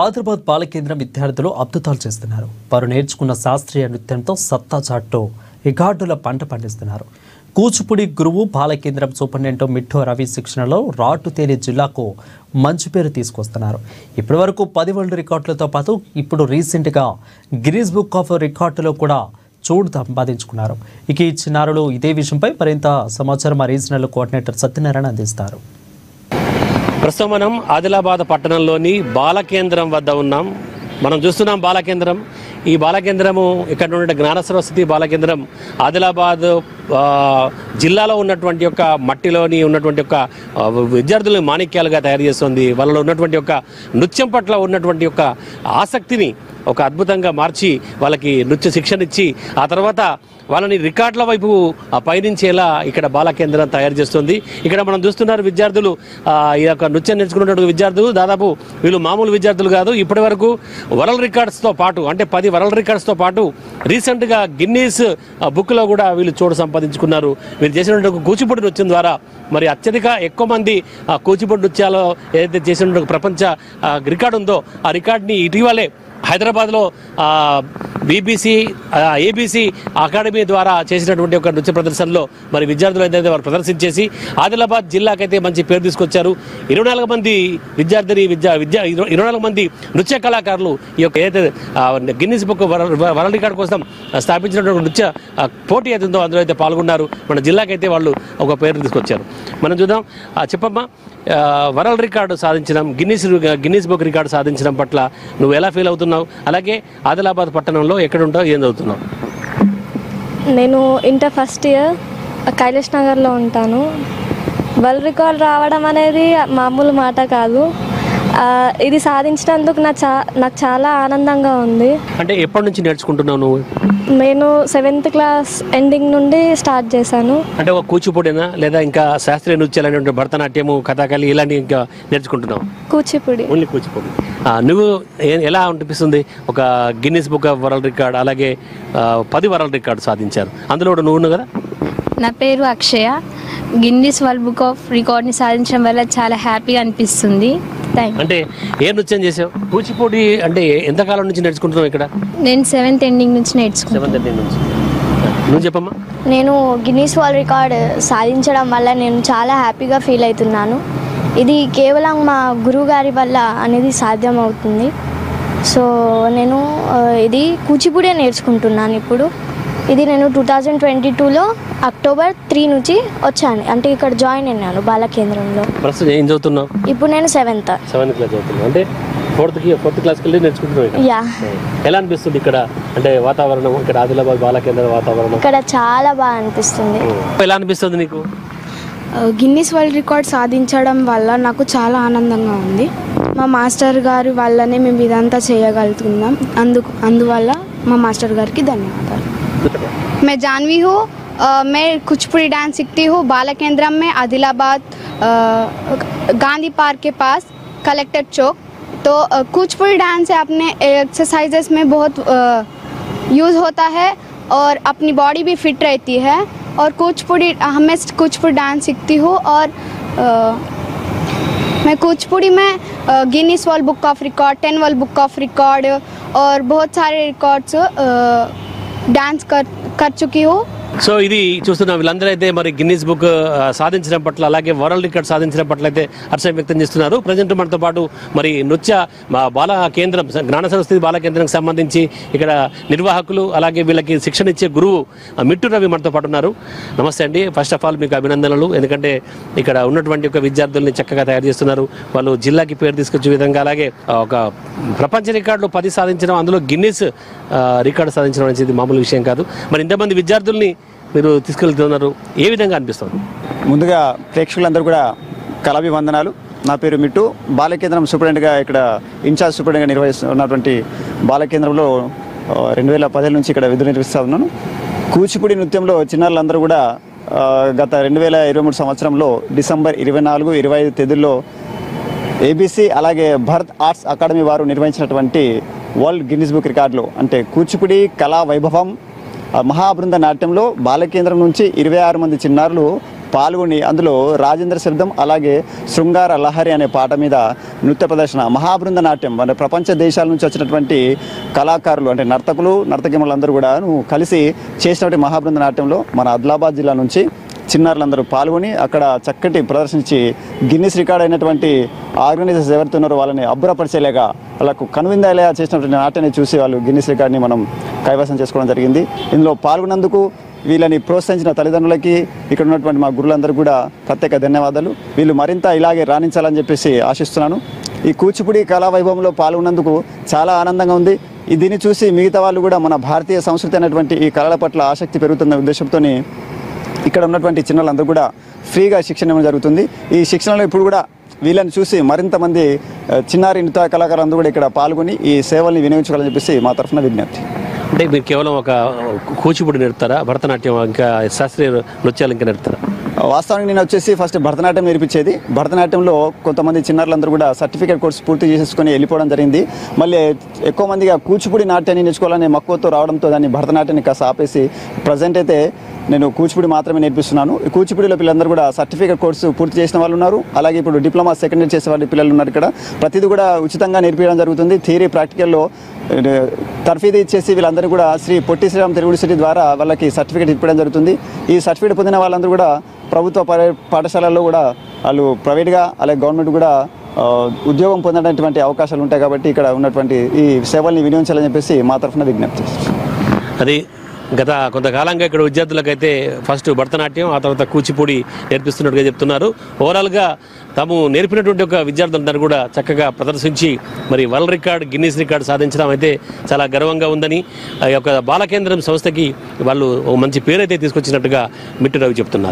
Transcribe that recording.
ఆదిలాబాద్ బాలకేంద్రం విద్యార్థులు అద్భుతాలు చేస్తున్నారు. వారు నేర్చుకున్న శాస్త్రీయ నృత్యంతో సత్తా చాటు రికార్డుల పంట పండిస్తున్నారు. కూచిపూడి గురువు బాలకేంద్రం సూపరింటెండెంట్ మిఠో రవి శిక్షణలో రాటుతేలి జిల్లాకు మంచి పేరు తీసుకొస్తున్నారు. ఇప్పటి వరకు 10 వరల్డ్ రికార్డులతో పాటు ఇప్పుడు రీసెంట్గా గిన్నీస్ బుక్ ఆఫ్ రికార్డులో కూడా చోటు సంపాదించుకున్నారు. ఇక ఈ చిన్నారులు ఇదే విషయంపై మరింత సమాచారం మా రీజనల్ కోఆర్డినేటర్ సత్యనారాయణ అందిస్తారు. ప్రస్తుతం మనం ఆదిలాబాద్ పట్టణంలోని బాలకేంద్రం వద్ద ఉన్నాం. మనం చూస్తున్నాం బాలకేంద్రం. ఈ బాలకేంద్రము ఇక్కడ ఉన్న జ్ఞాన సరస్వతి బాలకేంద్రం ఆదిలాబాద్ జిల్లాలో ఉన్నటువంటి యొక్క మట్టిలోని ఉన్నటువంటి యొక్క విద్యార్థులను మాణిక్యాలుగా తయారు చేస్తుంది. వాళ్ళలో ఉన్నటువంటి యొక్క నృత్యం పట్ల ఉన్నటువంటి యొక్క ఆసక్తిని ఒక అద్భుతంగా మార్చి వాళ్ళకి నృత్య శిక్షణ ఇచ్చి ఆ తర్వాత వాళ్ళని రికార్డుల వైపు పయనించేలా ఇక్కడ బాలకేంద్రం తయారు చేస్తుంది. ఇక్కడ మనం చూస్తున్నారు విద్యార్థులు ఈ యొక్క నృత్యం నేర్చుకున్నటువంటి విద్యార్థులు దాదాపు వీళ్ళు మామూలు విద్యార్థులు కాదు. ఇప్పటి వరకు వరల్డ్ రికార్డ్స్తో పాటు అంటే 10 వరల్డ్ రికార్డ్స్తో పాటు రీసెంట్గా గిన్నీస్ బుక్లో కూడా వీళ్ళు చోటు సంపాదించుకున్నారు. వీళ్ళు చేసినటువంటి కూచిపూడి నృత్యం ద్వారా మరి అత్యధిక ఎక్కువ మంది కూచిపూడి నృత్యాలు ఏదైతే చేసినటువంటి ప్రపంచ రికార్డు ఉందో ఆ రికార్డుని ఇటీవలే హైదరాబాద్లో బీబీసీ ఏబీసీ అకాడమీ ద్వారా చేసినటువంటి ఒక నృత్య ప్రదర్శనలో మరి విద్యార్థులు అయితే వారు ప్రదర్శించేసి ఆదిలాబాద్ జిల్లాకైతే మంచి పేరు తీసుకొచ్చారు. 24 మంది 24 మంది నృత్య కళాకారులు ఈ యొక్క ఏదైతే గిన్నీస్ బుక్ వరల్డ్ రికార్డు కోసం స్థాపించినటువంటి నృత్య పోటీ అయితే ఉందో అందులో అయితే పాల్గొన్నారు. మన జిల్లాకైతే వాళ్ళు ఒక పేరు తీసుకొచ్చారు. మనం చూద్దాం. చెప్పమ్మా, వరల్డ్ రికార్డు సాధించడం గిన్నీస్ బుక్ రికార్డు సాధించడం పట్ల నువ్వు ఎలా ఫీల్ అవుతున్నావు? అలాగే ఆదిలాబాద్ పట్టణంలో ఎక్కడ ఉంటావు, ఏం చదువుతున్నావు? నేను ఇంటర్ ఫస్ట్ ఇయర్ కైలాష్ నగర్లో ఉంటాను. వరల్డ్ రికార్డ్ రావడం అనేది మామూలు మాట కాదు. ఇది సాధించినందుకు నాకు చాలా ఆనందంగా ఉంది. అంటే ఎప్పటి నుంచి నేర్చుకుంటున్నావు నువ్వు? నేను 7th క్లాస్ ఎండింగ్ నుండి స్టార్ట్ చేశాను. అంటే ఒక కూచిపూడినా లేదా ఇంకా శాస్త్రీయ నృత్యాలు భరతనాట్యము, కథాకళి ఇలాంటివి ఇంకా నేర్చుకుంటున్నావు? కూచిపూడి. ఓన్లీ కూచిపూడి. నువ్వు ఎలా అనిపిస్తుంది? ఒక Guinness book of world record అలాగే 10 వరల్డ్ రికార్డు సాధించారు, అందులో కూడా నువ్వు ఉన్నావు కదా? నా పేరు అక్షయ. గిన్నీస్ వరల్డ్ బుక్ ఆఫ్ రికార్డ్ని సాధించడం వల్ల చాలా హ్యాపీగా అనిపిస్తుంది. అంటే ఏ నృత్యం చేసావు? కూచిపూడి అంటే ఎంతకాలం నుంచి నేర్చుకుంటున్నావు ఇక్కడ? నేను 7th ఎండింగ్ నుంచి నేర్చుకున్నాను. 7th ఎండింగ్ నుంచి. నువ్వు చెప్పమ్మా. నేను గిన్నీస్ వరల్డ్ రికార్డ్ సాధించడం వల్ల నేను చాలా హ్యాపీగా ఫీల్ అవుతున్నాను. ఇది కేవలం మా గురువు గారి వల్ల అనేది సాధ్యమవుతుంది. సో నేను ఇది కూచిపూడే నేర్చుకుంటున్నాను ఇప్పుడు. ఇది నేను 2022లో అక్టోబర్ 3 నుంచి వచ్చాను. అంటే ఇక్కడ జాయిన్ అయినాను బాలకేంద్రంలో. ఏం చదువుతున్నావు ఇప్పుడు? నేను 7th క్లాస్ చదువుతున్నాను. అంటే 4th క్లాస్కి వెళ్ళి నేర్చుకుంటున్నావు. యా. ఎలా అనిపిస్తుంది ఇక్కడ? అంటే వాతావరణం ఇక్కడ ఆదిలాబాద్ బాలకేంద్ర వాతావరణం ఇక్కడ చాలా బాగా అనిపిస్తుంది. ఎలా అనిపిస్తుంది నీకు? గిన్నీస్ వరల్డ్ రికార్డ్ సాధించడం వల్ల నాకు చాలా ఆనందంగా ఉంది. మా మాస్టర్ గారి వల్లనే మేము ఇదంతా చేయగలుగుతున్నాం. అందువల్ల మా మాస్టర్ గారికి ధన్యవాదాలు. मैं जानवी हूँ. मैं कुचिपुड़ी डांस सीखती हूँ बालकेंद्रम में आदिलाबाद गांधी पार्क के पास कलेक्टर चौक. तो कुचिपुड़ी डांस है अपने एक्सरसाइजेस में बहुत यूज़ होता है और अपनी बॉडी भी फिट रहती है. और मैं कुचिपुड़ी डांस सीखती हूँ और मैं कुचिपुड़ी में Guinness world book of record, 10 world book of record और बहुत सारे रिकॉर्ड्स डांस कर चुकी हूँ. సో ఇది చూస్తున్నాం. వీళ్ళందరూ అయితే మరి గిన్నీస్ బుక్ సాధించడం పట్ల అలాగే వరల్డ్ రికార్డ్ సాధించడం పట్ల అయితే హర్షం వ్యక్తం చేస్తున్నారు. ప్రజెంట్ మనతో పాటు మరి నృత్య బాల కేంద్రం జ్ఞాన సరస్వతి బాల కేంద్రానికి సంబంధించి ఇక్కడ నిర్వాహకులు అలాగే వీళ్ళకి శిక్షణ ఇచ్చే గురువు మిట్టు రవి మనతో పాటు ఉన్నారు. నమస్తే అండి. ఫస్ట్ ఆఫ్ ఆల్ మీకు అభినందనలు. ఎందుకంటే ఇక్కడ ఉన్నటువంటి ఒక విద్యార్థుల్ని చక్కగా తయారు చేస్తున్నారు. వాళ్ళు జిల్లాకి పేరు తీసుకొచ్చే విధంగా అలాగే ఒక ప్రపంచ రికార్డులో 10 సాధించడం, అందులో గిన్నీస్ రికార్డు సాధించడం అనేది మామూలు విషయం కాదు. మరి ఇంతమంది విద్యార్థుల్ని మీరు తీసుకెళ్తున్నారు, ఏ విధంగా అనిపిస్తుంది? ముందుగా ప్రేక్షకులందరూ కూడా కళాభివందనాలు. నా పేరు మిట్టు. బాలకేంద్రం సూపరింటెండెంట్గా ఇక్కడ ఇన్ఛార్జ్ సూపరింటెండెంట్గా నిర్వహిస్తున్నటువంటి బాలకేంద్రంలో 2017 నుంచి ఇక్కడ విధులు నిర్వహిస్తూ ఉన్నాను. కూచిపూడి నృత్యంలో చిన్నారులందరూ కూడా గత 2023 సంవత్సరంలో డిసెంబర్ 24, 25 తేదీల్లో ఏబీసీ అలాగే భరత్ ఆర్ట్స్ అకాడమీ వారు నిర్వహించినటువంటి వరల్డ్ గిన్నీస్ బుక్ రికార్డులో అంటే కూచిపూడి కళా వైభవం మహాబృంద నాట్యంలో బాలకేంద్రం నుంచి 26 మంది చిన్నారులు పాల్గొని అందులో రాజేంద్ర శబ్దం అలాగే శృంగార లహరి అనే పాట మీద నృత్య ప్రదర్శన మహాబృంద నాట్యం మన ప్రపంచ దేశాల నుంచి వచ్చినటువంటి కళాకారులు అంటే నర్తకులు నర్తకిములు అందరూ కూడా కలిసి చేసినటువంటి మహాబృంద నాట్యంలో మన ఆదిలాబాద్ జిల్లా నుంచి చిన్నారులందరూ పాల్గొని అక్కడ చక్కటి ప్రదర్శించి గిన్నిస్ రికార్డ్ అయినటువంటి ఆర్గనైజర్స్ ఎవరైతే ఉన్నారో వాళ్ళని అబ్బురపరిచేలాగా వాళ్ళకు కనువిందాలేగా చేసినటువంటి నాట్యాన్ని చూసి వాళ్ళు గిన్నిస్ రికార్డ్ని మనం కైవసం చేసుకోవడం జరిగింది. ఇందులో పాల్గొన్నందుకు వీళ్ళని ప్రోత్సహించిన తల్లిదండ్రులకి ఇక్కడ ఉన్నటువంటి మా గురువులందరూ కూడా ప్రత్యేక ధన్యవాదాలు. వీళ్ళు మరింత ఇలాగే రాణించాలని చెప్పేసి ఆశిస్తున్నాను. ఈ కూచిపూడి కళా వైభవంలో పాల్గొన్నందుకు చాలా ఆనందంగా ఉంది. దీన్ని చూసి మిగతా వాళ్ళు కూడా మన భారతీయ సంస్కృతి అనేటువంటి ఈ కళల పట్ల ఆసక్తి పెరుగుతున్న ఉద్దేశంతో ఇక్కడ ఉన్నటువంటి చిన్నలందరూ కూడా ఫ్రీగా శిక్షణ ఇవ్వడం జరుగుతుంది. ఈ శిక్షణలో ఇప్పుడు కూడా వీళ్ళని చూసి మరింత మంది చిన్నారి నృత్య కళాకారులందరూ కూడా ఇక్కడ పాల్గొని ఈ సేవల్ని వినియోగించుకోవాలని చెప్పేసి మా తరఫున విజ్ఞప్తి. అంటే మీరు కేవలం ఒక కూచిపూడి నేర్పుతారా, భరతనాట్యం ఇంకా శాస్త్రీయ నృత్యాలు ఇంకా నేర్పుతారా? వాస్తవానికి నేను వచ్చేసి ఫస్ట్ భరతనాట్యం నేర్పించేది. భరతనాట్యంలో కొంతమంది చిన్నారులందరూ కూడా సర్టిఫికేట్ కోర్స్ పూర్తి చేసేసుకొని వెళ్ళిపోవడం జరిగింది. మళ్ళీ ఎక్కువ మందిగా కూచిపూడి నాట్యాన్ని నేర్చుకోవాలని మక్కువతో రావడంతో దాన్ని భరతనాట్యాన్ని కాస్త ఆపేసి ప్రజెంట్ అయితే నేను కూచిపూడి మాత్రమే నేర్పిస్తున్నాను. ఈ కూచిపూడిలో పిల్లలందరూ కూడా సర్టిఫికేట్ కోర్సు పూర్తి చేసిన వాళ్ళు ఉన్నారు. అలాగే ఇప్పుడు డిప్లొమా సెకండ్ ఇయర్ చేసే వాళ్ళు పిల్లలు ఉన్నారు. ఇక్కడ ప్రతిదీ కూడా ఉచితంగా నేర్పించడం జరుగుతుంది. థియరీ ప్రాక్టికల్లో తర్ఫీదు ఇచ్చేసి వీళ్ళందరూ కూడా శ్రీ పొట్టి శ్రీరామ్ తెలుగు యూనివర్సిటీ ద్వారా వాళ్ళకి సర్టిఫికేట్ ఇవ్వడం జరుగుతుంది. ఈ సర్టిఫికేట్ పొందిన వాళ్ళందరూ కూడా ప్రభుత్వ పాఠశాలల్లో కూడా వాళ్ళు ప్రైవేట్గా అలాగే గవర్నమెంట్ కూడా ఉద్యోగం పొందడానికి అవకాశాలు ఉంటాయి. కాబట్టి ఇక్కడ ఉన్నటువంటి ఈ సేవల్ని వినియోగించాలని చెప్పేసి మా తరఫున విజ్ఞప్తి. అది గత కొంతకాలంగా ఇక్కడ విద్యార్థులకైతే ఫస్ట్ భరతనాట్యం ఆ తర్వాత కూచిపూడి నేర్పిస్తున్నట్టుగా చెప్తున్నారు. ఓవరాల్గా తాము నేర్పినటువంటి ఒక విద్యార్థులందరూ కూడా చక్కగా ప్రదర్శించి మరి వరల్డ్ రికార్డ్ గిన్నిస్ రికార్డ్ సాధించడం అయితే చాలా గర్వంగా ఉందని ఆ యొక్క బాలకేంద్రం సంస్థకి వాళ్ళు మంచి పేరైతే తీసుకొచ్చినట్టుగా మిట్టు రవి చెప్తున్నారు.